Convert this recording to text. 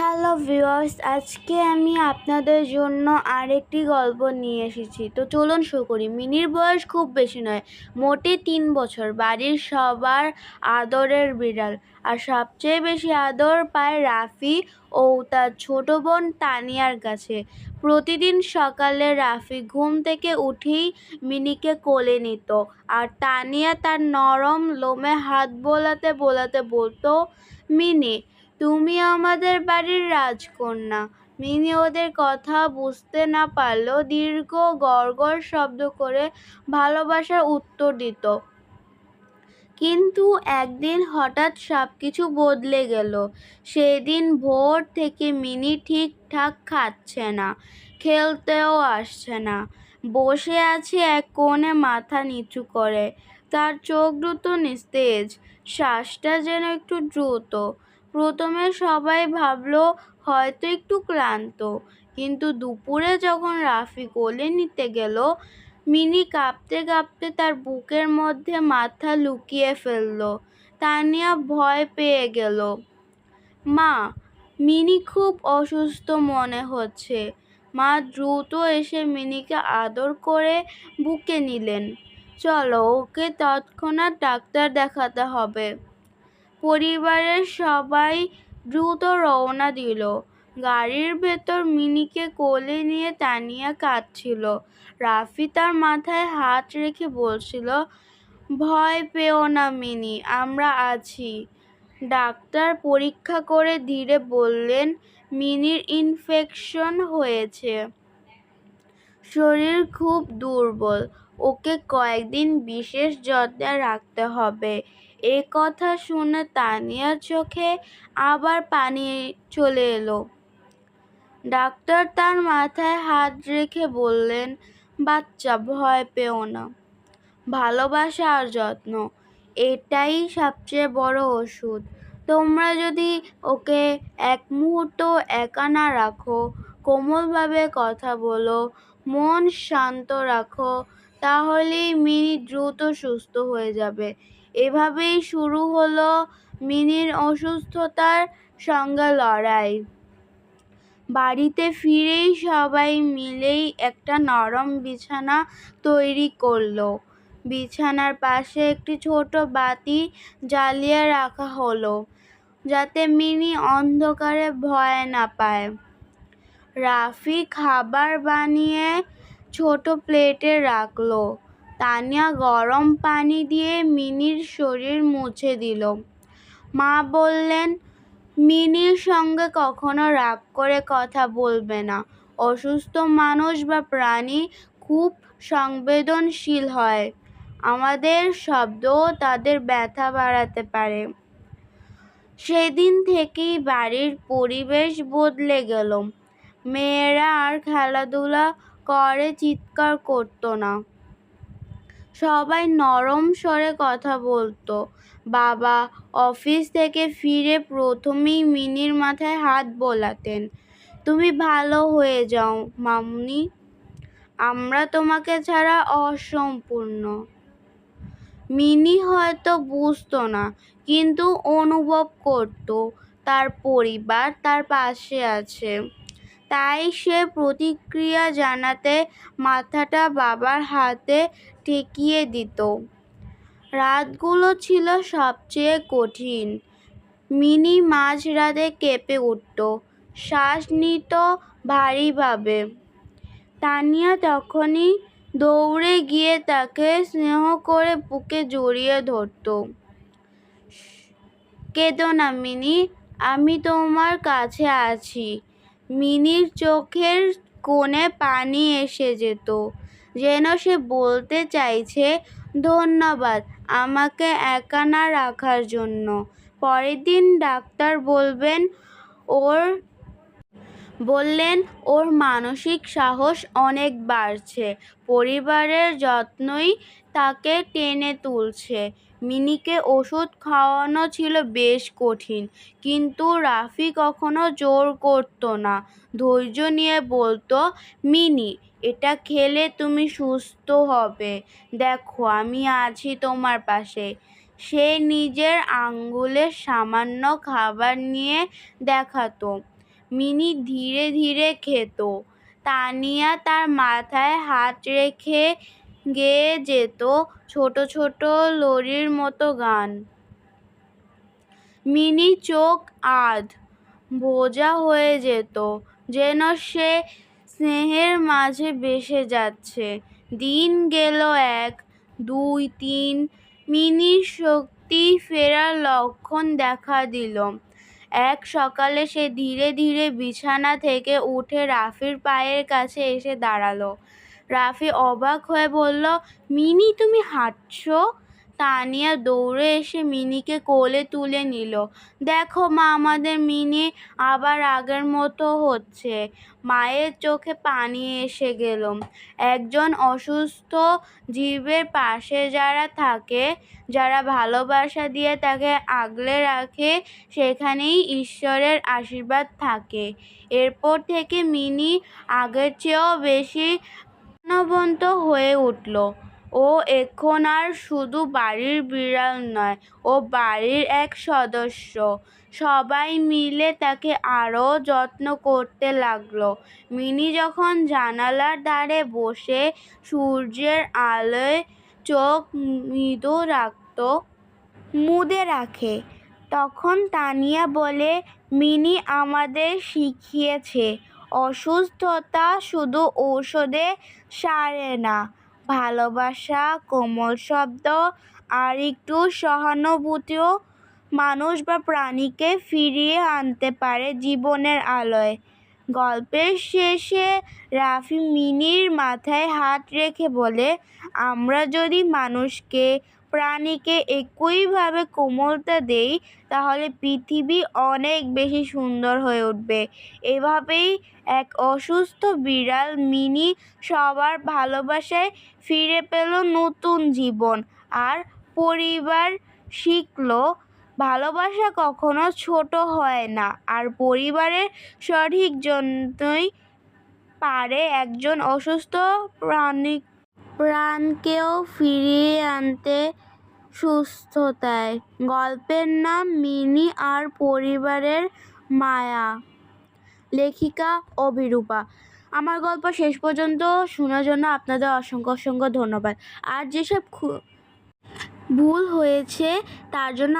Hello viewers, আজকে আমি আপনাদের জন্য আরেকটি গল্প নিয়ে এসেছি। তো চলুন শুরু করি। মিনির বয়স খুব বেশি নয়, মোটে 3 বছর। বাড়ির সবার আদরের বিড়াল, আর সবচেয়ে বেশি আদর পায় রাফি ও তার ছোট বোন তানিয়ার কাছে। প্রতিদিন সকালে রাফি ঘুম থেকে উঠেই মিনিকে কোলে নিত, আর তানিয়া তার নরম লোমে হাত বোলাতে বোলাতে বলতো, মিনি তুমি আমাদের বাড়ির রাজকন্যা। মিনি ওদের কথা বুঝতে না পারলেও দীর্ঘ গড়গড় শব্দ করে ভালোবাসার উত্তর দিত। কিন্তু একদিন হঠাৎ সবকিছু বদলে গেল। সেদিন ভোর থেকে মিনি ঠিকঠাক খাচ্ছে না, খেলতেও আসছে না। বসে আছে এক কোণে মাথা নিচু করে। তার চোখ দুটো নিস্তেজ, শ্বাসটা যেন একটু দ্রুত। প্রথমে সবাই ভাবলো হয়তো একটু ক্লান্ত, কিন্তু দুপুরে যখন রাফি কোলে নিতে গেল, মিনি কাঁপতে কাঁপতে তার বুকের মধ্যে মাথা লুকিয়ে ফেলল। তানিয়া ভয় পেয়ে গেল। মা, মিনি খুব অসুস্থ মনে হচ্ছে। মা দ্রুত এসে মিনিকে আদর করে বুকে নিলেন। চলো, ওকে তৎক্ষণাৎ ডাক্তার দেখাতে হবে। পরিবারের সবাই দ্রুত রওনা দিল। গাড়ির ভেতর মিনিকে কোলে নিয়ে তানিয়া কাঁদছিল। রাফি তার মাথায় হাত রেখে বলছিল, ভয় পেও না মিনি, আমরা আছি। ডাক্তার পরীক্ষা করে ধীরে বললেন, মিনির ইনফেকশন হয়েছে, শরীর খুব দুর্বল, ওকে কয়েকদিন বিশেষ যত্নে রাখতে হবে। এ কথা শুনে তানিয়ার চোখে আবার পানি চলে এলো। ডাক্তার তার মাথায় হাত রেখে বললেন, বাচ্চা, ভয় পেও না। ভালোবাসা আর যত্ন, এটাই সবচেয়ে বড় ওষুধ। তোমরা যদি ওকে এক মুহূর্ত একা না রাখো, কোমলভাবে কথা বলো, মন শান্ত রাখো, তাহলেই মিনি দ্রুত সুস্থ হয়ে যাবে। এভাবেই শুরু হলো মিনির অসুস্থতার সঙ্গে লড়াই। বাড়িতে ফিরেই সবাই মিলেই একটা নরম বিছানা তৈরি করলো। বিছানার পাশে একটি ছোট বাতি জ্বালিয়ে রাখা হলো, যাতে মিনি অন্ধকারে ভয় না পায়। রাফি খাবার বানিয়ে ছোট প্লেটে রাখলো। তানিয়া গরম পানি দিয়ে মিনির শরীর মুছে দিল। মা বললেন, মিনির সঙ্গে কখনো রাগ করে কথা বলবে না। অসুস্থ মানুষ বা প্রাণী খুব সংবেদনশীল হয়। আমাদের শব্দও তাদের ব্যথা বাড়াতে পারে। সেদিন থেকেই বাড়ির পরিবেশ বদলে গেল। মেয়েরা আর খেলাধুলা করে চিৎকার করতো না। সবাই নরম স্বরে কথা বলতো। বাবা অফিস থেকে ফিরে প্রথমেই মিনির মাথায় হাত বোলাতেন। তুমি ভালো হয়ে যাও মামুনি, আমরা তোমাকে ছাড়া অসম্পূর্ণ। মিনি হয়তো বুঝতো না, কিন্তু অনুভব করত তার পরিবার তার পাশে আছে। তাই সে প্রতিক্রিয়া জানাতে মাথাটা বাবার হাতে ঠেকিয়ে দিত। রাতগুলো ছিল সবচেয়ে কঠিন। মিনি মাঝরাতে কেঁপে উঠত, শ্বাস নিত ভারীভাবে। তানিয়া তখনই দৌড়ে গিয়ে তাকে স্নেহ করে বুকে জড়িয়ে ধরত। কেঁদো না মিনি, আমি তোমার কাছে আছি। মিনির চোখের কোণে পানি এসে যেত, যেন সে বলতে চাইছে, ধন্যবাদ আমাকে একা না রাখার জন্য। পরের দিন ডাক্তার বললেন ওর মানসিক সাহস অনেক বাড়ছে। পরিবারের যত্নই তাকে টেনে তুলছে। মিনিকে ওষুধ খাওয়ানো ছিল বেশ কঠিন, কিন্তু রাফি কখনো জোর করতো না। ধৈর্য নিয়ে বলতো, মিনি, এটা খেলে তুমি সুস্থ হবে, দেখো আমি আছি তোমার পাশে। সে নিজের আঙ্গুলে সামান্য খাবার নিয়ে দেখাতো, মিনি ধীরে ধীরে খেত। তানিয়া তার মাথায় হাত রেখে গেয়ে যেত ছোট ছোট লরির মতো গান। মিনি চোখ আধ বোঝা হয়ে যেত, যেন সে স্নেহের মাঝে ভেসে যাচ্ছে। দিন গেল 1, 2, 3। মিনির শক্তি ফেরার লক্ষণ দেখা দিল। এক সকালে সে ধীরে ধীরে বিছানা থেকে উঠে রাফির পায়ের কাছে এসে দাঁড়ালো। রাফি অবাক হয়ে বলল, মিনি, তুমি হাঁটছো? তানিয়া দৌড়ে এসে মিনিকে কোলে তুলে নিল। দেখো মা, আমাদের মিনি আবার আগের মতো হচ্ছে। মায়ের চোখে পানি এসে গেল। একজন অসুস্থ জীবের পাশে যারা থাকে, যারা ভালোবাসা দিয়ে তাকে আগলে রাখে, সেখানেই ঈশ্বরের আশীর্বাদ থাকে। এরপর থেকে মিনি আগের চেয়েও বেশি প্রাণবন্ত হয়ে উঠল। ও এখন আর শুধু বাড়ির বিড়াল নয়, ও বাড়ির এক সদস্য। সবাই মিলে তাকে আরও যত্ন করতে লাগলো। মিনি যখন জানালার ধারে বসে সূর্যের আলোয় চোখ মুদে রাখে, তখন তানিয়া বলে, মিনি আমাদের শিখিয়েছে অসুস্থতা শুধু ঔষধে সারে না। ভালোবাসা, কোমল শব্দ আর একটু সহানুভূতিও মানুষ বা প্রাণীকে ফিরিয়ে আনতে পারে জীবনের আলোয়। গল্পের শেষে রাফি মিনির মাথায় হাত রেখে বলে, আমরা যদি মানুষকে, প্রাণীকে একইভাবে কোমলতা দেই, তাহলে পৃথিবী অনেক বেশি সুন্দর হয়ে উঠবে। এভাবেই এক অসুস্থ বিড়াল মিনি সবার ভালোবাসায় ফিরে পেল নতুন জীবন আর পরিবার শিখল, ভালোবাসা কখনো ছোট হয় না, আর পরিবারের সঠিক জন্যই পারে একজন অসুস্থ প্রাণকেও ফিরিয়ে আনতে সুস্থতায়। গল্পের নাম মিনি আর পরিবারের মায়া। লেখিকা অভিরূপা। আমার গল্প শেষ পর্যন্ত শোনার জন্য আপনাদের অসংখ্য অসংখ্য ধন্যবাদ। আর যেসব ভুল হয়েছে তার জন্য